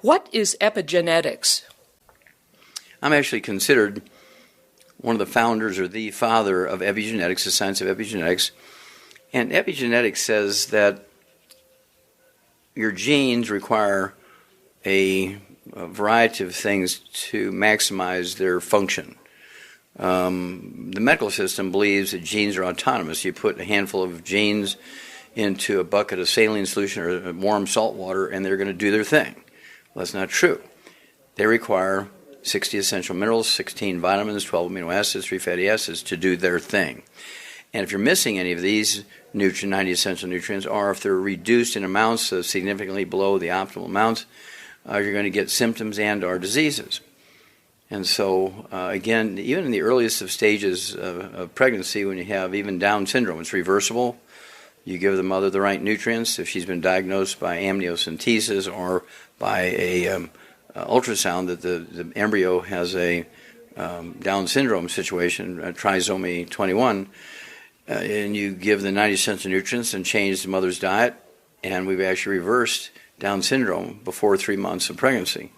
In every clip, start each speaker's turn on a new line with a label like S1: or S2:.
S1: What is epigenetics?
S2: I'm actually considered one of the founders or the father of epigenetics, the science of epigenetics. And epigenetics says that your genes require a variety of things to maximize their function. The medical system believes that genes are autonomous. You put a handful of genes into a bucket of saline solution or warm salt water, and they're going to do their thing. Well, that's not true. They require 60 essential minerals, 16 vitamins, 12 amino acids, 3 fatty acids to do their thing. And if you're missing any of these 90 essential nutrients, or if they're reduced in amounts significantly below the optimal amounts, you're going to get symptoms and or diseases. And so, again, even in the earliest of stages of pregnancy, when you have even Down syndrome, it's reversible. You give the mother the right nutrients. If she's been diagnosed by amniocentesis or by a ultrasound that the embryo has a Down syndrome situation, trisomy 21, and you give the 90 essential nutrients and change the mother's diet, and we've actually reversed Down syndrome before 3 months of pregnancy.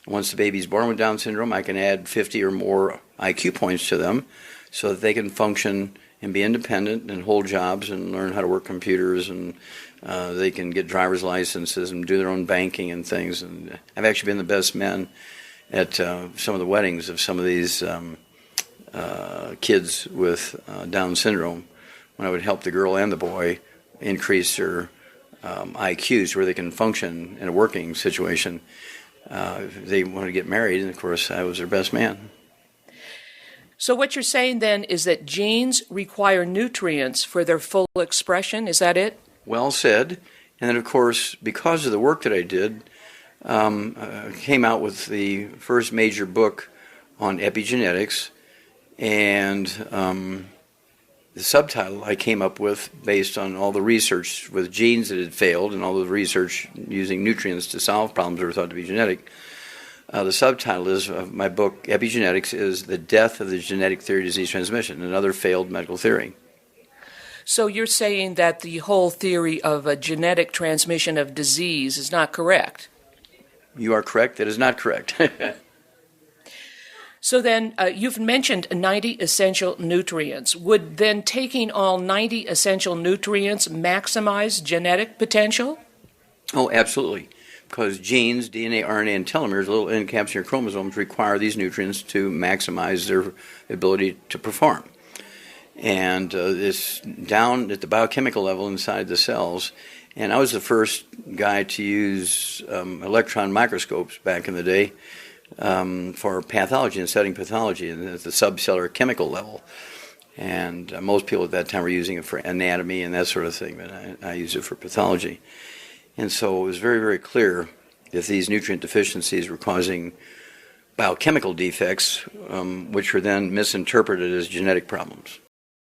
S2: Once the baby's born with Down syndrome, I can add 50 or more IQ points to them so that they can function and be independent and hold jobs and learn how to work computers, and they can get driver's licenses and do their own banking and things. And I've actually been the best man at some of the weddings of some of these kids with Down syndrome, when I would help the girl and the boy increase their IQs where they can function in a working situation. If they want to get married, and of course I was their best man.
S1: So what you're saying then is that genes require nutrients for their full expression, is that it?
S2: Well said. And then of course, because of the work that I did, I came out with the first major book on epigenetics, and the subtitle I came up with based on all the research with genes that had failed and all the research using nutrients to solve problems that were thought to be genetic. The subtitle of my book, Epigenetics, is The Death of the Genetic Theory of Disease Transmission, another failed medical theory.
S1: So you're saying that the whole theory of a genetic transmission of disease is not correct?
S2: You are correct. That is not correct.
S1: So then you've mentioned 90 essential nutrients. Would then taking all 90 essential nutrients maximize genetic potential?
S2: Oh, absolutely. Because genes, DNA, RNA, and telomeres, little encapsulated chromosomes, require these nutrients to maximize their ability to perform. And it's down at the biochemical level inside the cells. And I was the first guy to use electron microscopes back in the day for pathology and studying pathology and at the subcellular chemical level. And most people at that time were using it for anatomy and that sort of thing, but I used it for pathology. And so it was very, very clear that these nutrient deficiencies were causing biochemical defects, which were then misinterpreted as genetic problems.